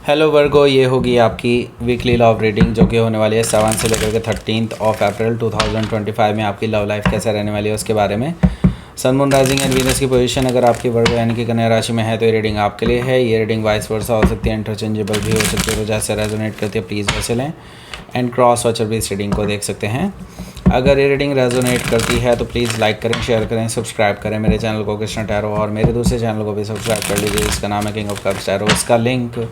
Hello वर्गो, ये होगी आपकी वीकली लव रीडिंग जो कि होने वाली है 7 से लेकर के 13 अप्रैल 2025 में। आपकी लव लाइफ कैसे रहने वाली है उसके बारे में। Sun moon rising and Venus की पोजीशन अगर आपकी वर्गो यानी कि कन्या राशि में है तो ये रीडिंग आपके लिए है। ये रीडिंग वाइस वर्सा हो सकती है, इंटरचेंजेबल भी हो सकती है, तो जैसे रेजोनेट करती है प्लीज़ वैसे लें। एंड क्रॉस वॉचर भी इस रीडिंग को देख सकते हैं। अगर ये रीडिंग रेजोनेट करती है तो प्लीज़ लाइक करें, शेयर करें, सब्सक्राइब करें मेरे चैनल को कृष्णा टैरो, और मेरे दूसरे चैनल को भी सब्सक्राइब कर लीजिए। इसका नाम है किंग ऑफ कप्स टैरो। इसका लिंक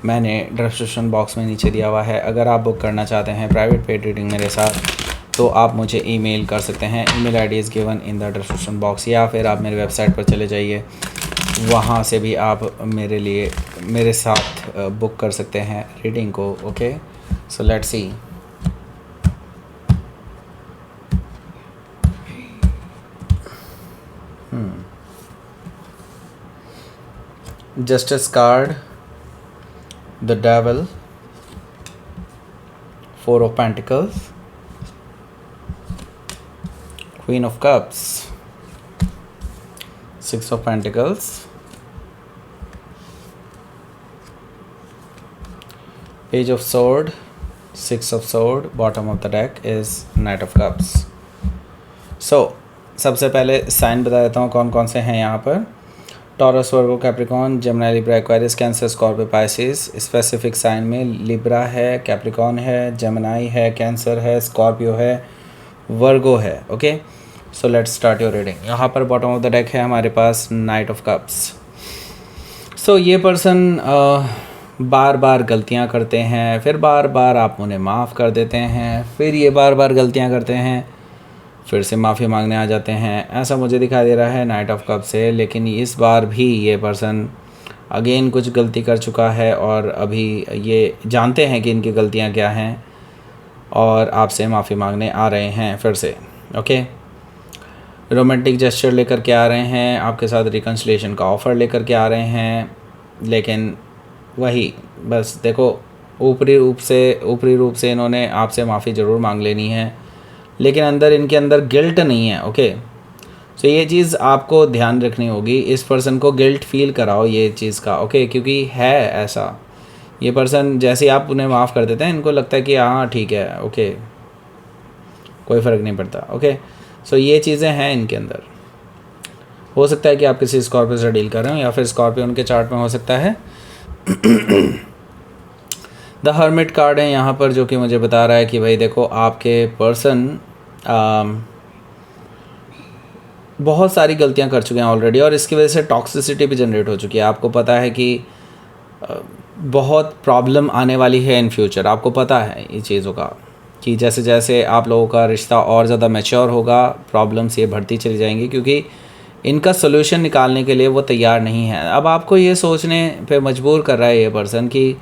मैंने डिस्क्रिप्शन बॉक्स में नीचे दिया हुआ है। अगर आप बुक करना चाहते हैं प्राइवेट पेड रीडिंग मेरे साथ तो आप मुझे ईमेल कर सकते हैं। Email ID is given in the description box, या फिर आप मेरी वेबसाइट पर चले जाइए, वहाँ से भी आप मेरे साथ बुक कर सकते हैं रीडिंग को। Okay, so let's see. Justice card, the Devil, Four of Pentacles, Queen of Cups, Six of Pentacles, Page of Sword, Six of Sword, bottom of the deck is Knight of Cups. So, सबसे पहले sign बता देता हूँ कौन कौन से हैं यहाँ पर। Taurus, Virgo, Capricorn, Gemini, Libra, Aquarius, Cancer, Scorpio, Pisces. Specific sign में लिब्रा है, कैप्रिकॉन है, जेमिनी है, कैंसर है, स्कॉर्पियो है, वर्गो है। Okay, so let's start your reading. यहाँ पर बॉटम ऑफ द डेक है हमारे पास नाइट ऑफ कप्स। सो ये पर्सन बार बार गलतियाँ करते हैं, फिर बार बार आप उन्हें माफ़ कर देते हैं, फिर ये बार बार गलतियाँ करते हैं, फिर से माफ़ी मांगने आ जाते हैं। ऐसा मुझे दिखाई दे रहा है नाइट ऑफ कप से। लेकिन इस बार भी ये पर्सन अगेन कुछ गलती कर चुका है और अभी ये जानते हैं कि इनकी गलतियां क्या हैं और आपसे माफ़ी मांगने आ रहे हैं फिर से। ओके, रोमांटिक जेस्चर लेकर के आ रहे हैं, आपके साथ रिकन्सिलिएशन का ऑफ़र लेकर के आ रहे हैं। लेकिन वही बस देखो, ऊपरी रूप से इन्होंने आपसे माफ़ी ज़रूर मांग लेनी है, लेकिन अंदर इनके अंदर गिल्ट नहीं है। ओके, सो ये चीज़ आपको ध्यान रखनी होगी। इस पर्सन को गिल्ट फील कराओ ये चीज़ का। ओके, क्योंकि है ऐसा, ये पर्सन जैसे ही आप उन्हें माफ़ कर देते हैं इनको लगता है कि हाँ ठीक है, ओके कोई फ़र्क नहीं पड़ता। ओके, सो ये चीज़ें हैं इनके अंदर। हो सकता है कि आप किसी स्कॉर्पियो से डील कर रहे हो, या फिर स्कॉर्पियो उनके चार्ट में हो सकता है। द हर्मिट कार्ड है यहाँ पर, जो कि मुझे बता रहा है कि भाई देखो, आपके पर्सन बहुत सारी गलतियाँ कर चुके हैं ऑलरेडी, और इसकी वजह से टॉक्सिसिटी भी जनरेट हो चुकी है। आपको पता है कि बहुत प्रॉब्लम आने वाली है इन फ्यूचर। आपको पता है ये चीज़ों का कि जैसे जैसे आप लोगों का रिश्ता और ज़्यादा मैच्योर होगा, प्रॉब्लम्स ये बढ़ती चली जाएंगी, क्योंकि इनका सोल्यूशन निकालने के लिए वो तैयार नहीं है। अब आपको ये सोचने पे मजबूर कर रहा है ये पर्सन कि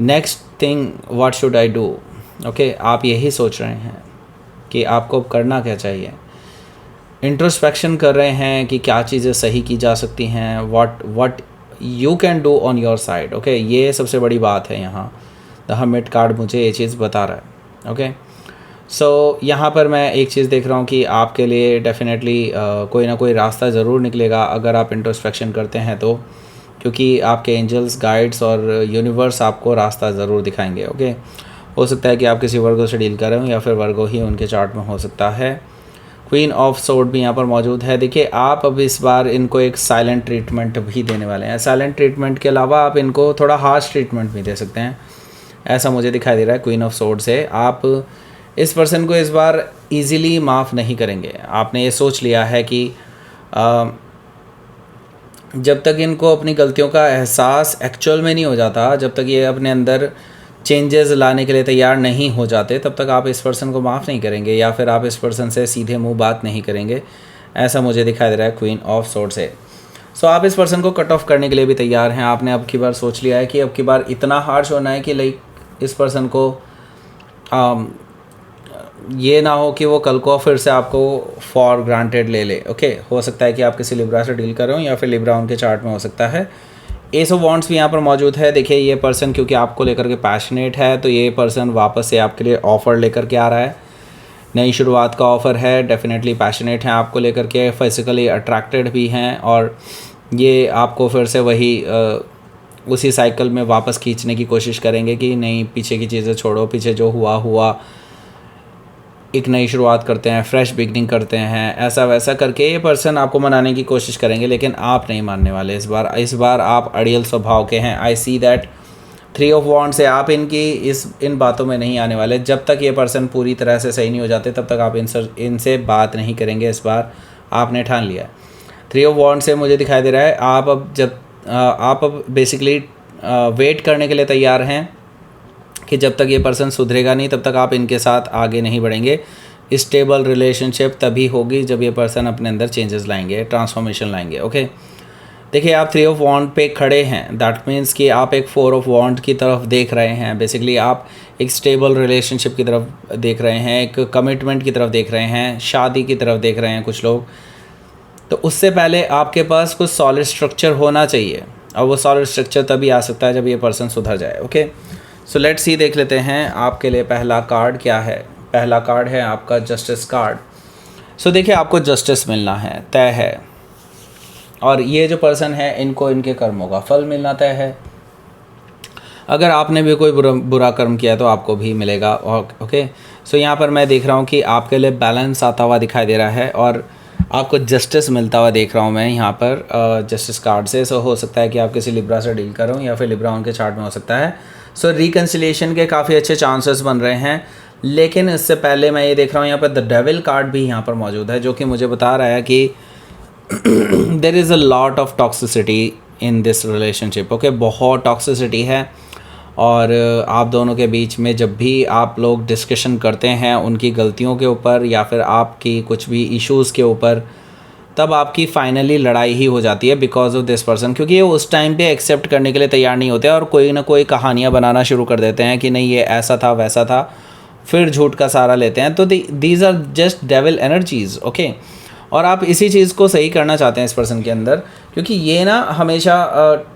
next thing what should I do. Okay, आप यही सोच रहे हैं कि आपको करना क्या चाहिए। इंट्रोस्पेक्शन कर रहे हैं कि क्या चीज़ें सही की जा सकती हैं, what you can do on your side. Okay, ये सबसे बड़ी बात है यहाँ। द हर्मिट कार्ड मुझे ये चीज़ बता रहा है। ओके, सो यहाँ पर मैं एक चीज़ देख रहा हूँ कि आपके लिए डेफिनेटली कोई ना कोई रास्ता ज़रूर निकलेगा अगर आप इंट्रोस्पेक्शन करते हैं तो, क्योंकि आपके एंजल्स, गाइड्स और यूनिवर्स आपको रास्ता ज़रूर दिखाएंगे। ओके, हो सकता है कि आप किसी वर्गो से डील कर रहे हो, या फिर वर्गो ही उनके चार्ट में हो सकता है। क्वीन ऑफ सोर्ड भी यहाँ पर मौजूद है। देखिए, आप अब इस बार इनको एक साइलेंट ट्रीटमेंट भी देने वाले हैं। साइलेंट ट्रीटमेंट के अलावा आप इनको थोड़ा हार्श ट्रीटमेंट भी दे सकते हैं, ऐसा मुझे दिखाई दे रहा है। क्वीन ऑफ सोर्ड से आप इस पर्सन को इस बार ईज़िली माफ़ नहीं करेंगे। आपने ये सोच लिया है कि जब तक इनको अपनी गलतियों का एहसास एक्चुअल में नहीं हो जाता, जब तक ये अपने अंदर चेंजेस लाने के लिए तैयार नहीं हो जाते, तब तक आप इस पर्सन को माफ़ नहीं करेंगे, या फिर आप इस पर्सन से सीधे मुंह बात नहीं करेंगे, ऐसा मुझे दिखाई दे रहा है क्वीन ऑफ सोर्ड से। सो आप इस पर्सन को कट ऑफ करने के लिए भी तैयार हैं। आपने अब की बार सोच लिया है कि अब की बार इतना हार्श होना है कि लाइक इस पर्सन को ये ना हो कि वो कल को फिर से आपको फॉर ग्रांटेड ले ले। ओके, हो सकता है कि आप किसी लिब्रा से डील कर रहे हो, या फिर लिब्रा उनके चार्ट में हो सकता है। एस ऑफ वॉन्ड्स भी यहाँ पर मौजूद है। देखिए, ये पर्सन क्योंकि आपको लेकर के पैशनेट है, तो ये पर्सन वापस से आपके लिए ऑफ़र लेकर के आ रहा है। नई शुरुआत का ऑफ़र है, डेफिनेटली पैशनेट हैं आपको लेकर के, फिज़िकली अट्रैक्टेड भी हैं, और ये आपको फिर से वही उसी साइकिल में वापस खींचने की कोशिश करेंगे कि नहीं, पीछे की चीज़ें छोड़ो, पीछे जो हुआ हुआ, एक नई शुरुआत करते हैं, फ्रेश बिगनिंग करते हैं, ऐसा वैसा करके ये पर्सन आपको मनाने की कोशिश करेंगे, लेकिन आप नहीं मानने वाले इस बार आप अड़ियल स्वभाव के हैं। आई सी दैट 3 ऑफ वॉन्ड से आप इन बातों में नहीं आने वाले। जब तक ये पर्सन पूरी तरह से सही नहीं हो जाते तब तक आप इनसे बात नहीं करेंगे, इस बार आपने ठान लिया है। 3 ऑफ वॉन्ड से मुझे दिखाई दे रहा है आप अब बेसिकली वेट करने के लिए तैयार हैं कि जब तक ये पर्सन सुधरेगा नहीं तब तक आप इनके साथ आगे नहीं बढ़ेंगे। स्टेबल रिलेशनशिप तभी होगी जब ये पर्सन अपने अंदर चेंजेस लाएंगे, ट्रांसफॉर्मेशन लाएंगे। ओके, देखिए आप 3 ऑफ वॉन्ड पे खड़े हैं, दैट मीन्स कि आप एक 4 ऑफ वॉन्ड की तरफ देख रहे हैं। बेसिकली आप एक स्टेबल रिलेशनशिप की तरफ देख रहे हैं, एक कमिटमेंट की तरफ देख रहे हैं, शादी की तरफ देख रहे हैं कुछ लोग। तो उससे पहले आपके पास कुछ सॉलिड स्ट्रक्चर होना चाहिए, और वो सॉलिड स्ट्रक्चर तभी आ सकता है जब ये पर्सन सुधर जाए। ओके, सो लेट्स सी, देख लेते हैं आपके लिए पहला कार्ड क्या है। पहला कार्ड है आपका जस्टिस कार्ड। सो देखिए, आपको जस्टिस मिलना है, तय है, और ये जो पर्सन है इनको इनके कर्मों का फल मिलना तय है। अगर आपने भी कोई बुरा कर्म किया तो आपको भी मिलेगा। ओके, सो यहाँ पर मैं देख रहा हूँ कि आपके लिए बैलेंस आता हुआ दिखाई दे रहा है, और आपको जस्टिस मिलता हुआ देख रहा हूँ मैं यहाँ पर जस्टिस कार्ड से। सो हो सकता है कि आप किसी लिब्रा से डील करो, या फिर लिब्रा उनके चार्ट में हो सकता है। सो रिकन्सिलिएशन के काफ़ी अच्छे चांसेस बन रहे हैं, लेकिन इससे पहले मैं ये देख रहा हूँ यहाँ पर द डेविल कार्ड भी यहाँ पर मौजूद है, जो कि मुझे बता रहा है कि there is a lot of toxicity in this relationship. Okay, बहुत टॉक्सिसिटी है, और आप दोनों के बीच में जब भी आप लोग डिस्कशन करते हैं उनकी गलतियों के ऊपर या फिर आपकी कुछ भी इश्यूज़ के ऊपर, तब आपकी फाइनली लड़ाई ही हो जाती है बिकॉज ऑफ दिस पर्सन, क्योंकि ये उस टाइम पे एक्सेप्ट करने के लिए तैयार नहीं होते और कोई ना कोई कहानियाँ बनाना शुरू कर देते हैं कि नहीं ये ऐसा था वैसा था, फिर झूठ का सहारा लेते हैं। तो these are just devil energies. Okay, और आप इसी चीज़ को सही करना चाहते हैं इस पर्सन के अंदर, क्योंकि ये ना हमेशा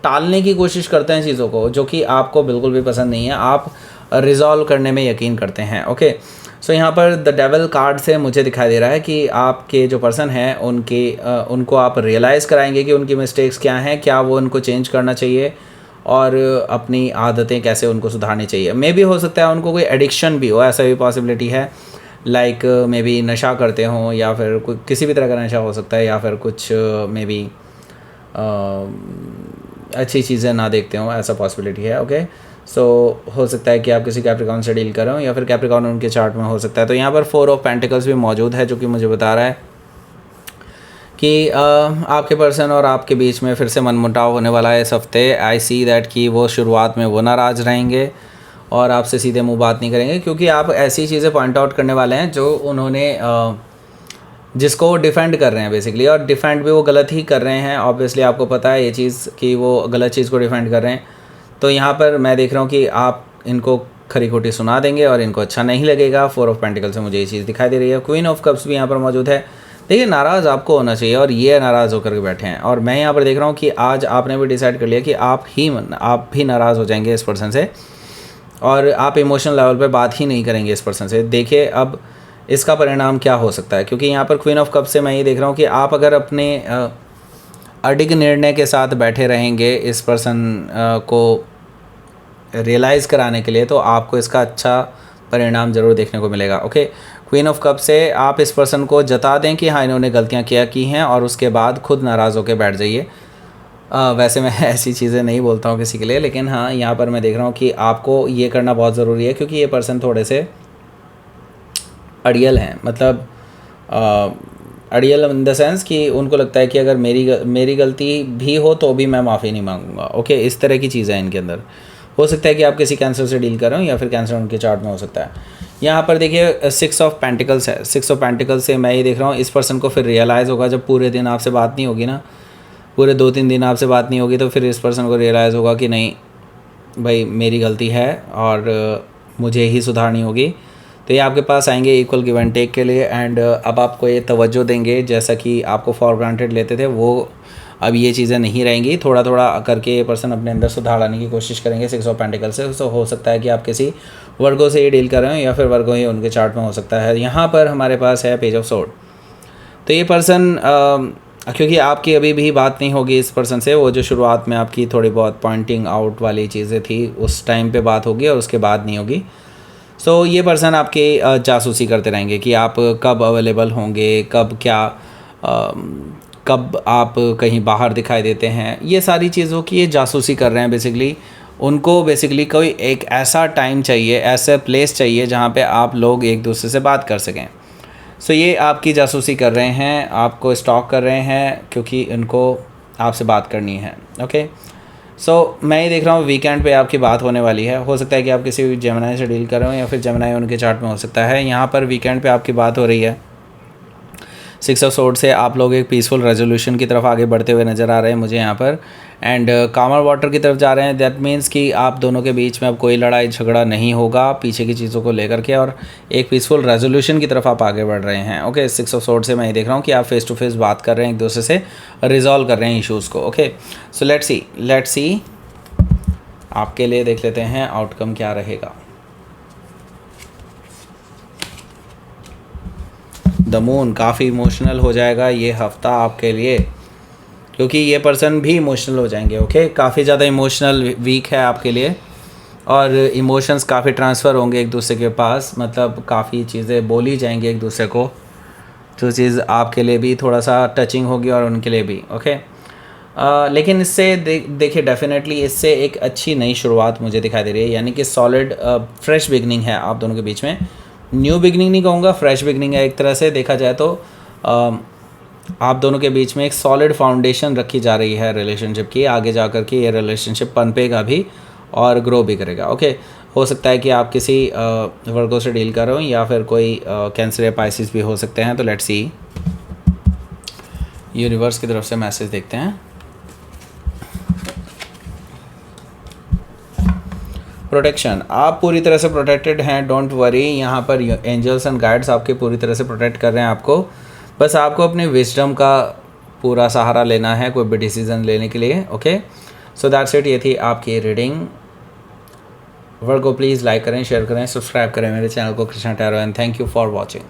टालने की कोशिश करते हैं चीज़ों को, जो कि आपको बिल्कुल भी पसंद नहीं है। आप रिजॉल्व करने में यकीन करते हैं। ओके, सो यहाँ पर द डेविल कार्ड से मुझे दिखाई दे रहा है कि आपके जो पर्सन हैं उनको आप रियलाइज़ कराएंगे कि उनकी मिस्टेक्स क्या हैं, क्या वो उनको चेंज करना चाहिए, और अपनी आदतें कैसे उनको सुधारनी चाहिए। मे भी हो सकता है उनको कोई एडिक्शन भी हो, ऐसा भी पॉसिबिलिटी है, लाइक मे बी नशा करते हों, या फिर किसी भी तरह का नशा हो सकता है, या फिर कुछ मे बी अच्छी चीज़ें ना देखते हों, ऐसा पॉसिबिलिटी है। ओके, सो हो सकता है कि आप किसी कैप्रिकॉर्न से डील करें, या फिर कैप्रिकॉर्न उनके चार्ट में हो सकता है। तो यहाँ पर 4 ऑफ पेंटिकल्स भी मौजूद है, जो कि मुझे बता रहा है कि आपके पर्सन और आपके बीच में फिर से मनमुटाव होने वाला है इस हफ्ते। आई सी दैट कि वो शुरुआत में वो नाराज़ रहेंगे और आपसे सीधे मुंह बात नहीं करेंगे, क्योंकि आप ऐसी चीज़ें पॉइंट आउट करने वाले हैं जो उन्होंने जिसको वो डिफेंड कर रहे हैं बेसिकली, और डिफेंड भी वो गलत ही कर रहे हैं। ऑब्वियसली आपको पता है ये चीज़ कि वो गलत चीज़ को डिफेंड कर रहे हैं। तो यहाँ पर मैं देख रहा हूँ कि आप इनको खरी खोटी सुना देंगे और इनको अच्छा नहीं लगेगा। 4 ऑफ पेंटिकल से मुझे ये चीज़ दिखाई दे रही है। क्वीन ऑफ कप्स भी यहाँ पर मौजूद है। देखिए, नाराज़ आपको होना चाहिए, और ये नाराज़ होकर के बैठे हैं, और मैं यहाँ पर देख रहा हूँ कि आज आपने भी डिसाइड कर लिया कि आप भी नाराज़ हो जाएंगे इस पर्सन से, और आप इमोशनल लेवल पे बात ही नहीं करेंगे इस पर्सन से। देखिए अब इसका परिणाम क्या हो सकता है, क्योंकि यहाँ पर क्वीन ऑफ कप से मैं ये देख रहा हूँ कि आप अगर अपने अडिग निर्णय के साथ बैठे रहेंगे इस पर्सन को रियलाइज़ कराने के लिए, तो आपको इसका अच्छा परिणाम ज़रूर देखने को मिलेगा। ओके, क्वीन ऑफ कप से आप इस पर्सन को जता दें कि हाँ इन्होंने गलतियाँ क्या की हैं, और उसके बाद खुद नाराज़ होकर बैठ जाइए। वैसे मैं ऐसी चीज़ें नहीं बोलता हूँ किसी के लिए, लेकिन हाँ यहाँ पर मैं देख रहा हूँ कि आपको ये करना बहुत ज़रूरी है, क्योंकि ये पर्सन थोड़े से अड़ियल हैं। मतलब अड़ियल इन द सेंस कि उनको लगता है कि अगर मेरी गलती भी हो तो भी मैं माफ़ी नहीं मांगूंगा। ओके, इस तरह की चीज़ें इनके अंदर। हो सकता है कि आप किसी कैंसर से डील कर रहे हो, या फिर कैंसर उनके चार्ट में हो सकता है। यहाँ पर देखिए 6 ऑफ पेंटिकल्स है। 6 ऑफ पेंटिकल्स से मैं ये देख रहा हूँ इस पर्सन को फिर रियलाइज़ होगा, जब पूरे दिन आपसे बात नहीं होगी ना, पूरे 2-3 दिन आपसे बात नहीं होगी, तो फिर इस पर्सन को रियलाइज़ होगा कि नहीं भाई मेरी गलती है और मुझे ही सुधारनी होगी। तो ये आपके पास आएंगे इक्वल गिव एंड टेक के लिए, एंड अब आपको ये तवज्जो देंगे जैसा कि आपको फॉर ग्रांटेड लेते थे, वो अब ये चीज़ें नहीं रहेंगी। थोड़ा थोड़ा करके ये पर्सन अपने अंदर सुधार लाने की कोशिश करेंगे 6 ऑफ पेंटिकल से। तो हो सकता है कि आप किसी वर्गों से ये डील कर रहे हो, या फिर वर्गों ही उनके चार्ट में हो सकता है। यहाँ पर हमारे पास है पेज ऑफ सोर्ड। तो ये पर्सन क्योंकि आपकी अभी भी बात नहीं होगी इस पर्सन से, वो जो शुरुआत में आपकी थोड़ी बहुत पॉइंटिंग आउट वाली चीज़ें थी उस टाइम पे बात होगी और उसके बाद नहीं होगी। सो ये पर्सन आपके जासूसी करते रहेंगे कि आप कब अवेलेबल होंगे, कब क्या कब आप कहीं बाहर दिखाई देते हैं, ये सारी चीज़ों की ये जासूसी कर रहे हैं बेसिकली। उनको बेसिकली कोई एक ऐसा टाइम चाहिए, ऐसा प्लेस चाहिए जहाँ पे आप लोग एक दूसरे से बात कर सकें। सो ये आपकी जासूसी कर रहे हैं, आपको स्टॉक कर रहे हैं क्योंकि इनको आपसे बात करनी है। ओके, सो मैं ये देख रहा हूँ वीकेंड पे आपकी बात होने वाली है। हो सकता है कि आप किसी जेमिनी से डील कर रहे हो या फिर जेमिनी उनके चार्ट में हो सकता है। यहाँ पर वीकेंड पे आपकी बात हो रही है। 6 ऑफ सोर्ड से आप लोग एक पीसफुल रेजोल्यूशन की तरफ आगे बढ़ते हुए नज़र आ रहे हैं मुझे यहाँ पर, एंड कामर वाटर की तरफ जा रहे हैं। दैट मीन्स कि आप दोनों के बीच में अब कोई लड़ाई झगड़ा नहीं होगा पीछे की चीज़ों को लेकर के, और एक पीसफुल रेजोल्यूशन की तरफ आप आगे बढ़ रहे हैं। ओके, 6 ऑफ सोर्ड से मैं ये देख रहा हूँ कि आप फेस टू फेस बात कर रहे हैं, एक दूसरे से रिजॉल्व कर रहे हैं इशूज़ को। ओके, सो लेट्स सी आपके लिए देख लेते हैं आउटकम क्या रहेगा। द मून काफ़ी इमोशनल हो जाएगा ये हफ्ता आपके लिए, क्योंकि ये पर्सन भी इमोशनल हो जाएंगे। ओके, काफ़ी ज़्यादा इमोशनल वीक है आपके लिए, और इमोशंस काफ़ी ट्रांसफ़र होंगे एक दूसरे के पास, मतलब काफ़ी चीज़ें बोली जाएंगी एक दूसरे को, जो चीज़ आपके लिए भी थोड़ा सा टचिंग होगी और उनके लिए भी। ओके, लेकिन इससे देखिए डेफिनेटली इससे एक अच्छी नई शुरुआत मुझे दिखाई दे रही है, यानी कि सॉलिड फ्रेश बिगनिंग है आप दोनों के बीच में। न्यू बिगनिंग नहीं कहूँगा, फ्रेश बिगनिंग है एक तरह से देखा जाए तो। आप दोनों के बीच में एक सॉलिड फाउंडेशन रखी जा रही है रिलेशनशिप की, आगे जा कर के ये रिलेशनशिप पनपेगा भी और ग्रो भी करेगा। ओके, हो सकता है कि आप किसी वर्गो से डील कर रहे हो या फिर कोई कैंसर या पाइसिस भी हो सकते हैं। तो लेट्स सी यूनिवर्स की तरफ से मैसेज देखते हैं। प्रोटेक्शन, आप पूरी तरह से प्रोटेक्टेड हैं, डोंट वरी। यहाँ पर एंजल्स एंड गाइड्स आपके पूरी तरह से प्रोटेक्ट कर रहे हैं आपको। बस आपको अपने विजडम का पूरा सहारा लेना है कोई भी डिसीजन लेने के लिए। ओके, सो दैट्स इट, ये थी आपकी रीडिंग। वर्गो प्लीज़ लाइक करें, शेयर करें, सब्सक्राइब करें मेरे चैनल को Krishna tarot, and thank you for watching.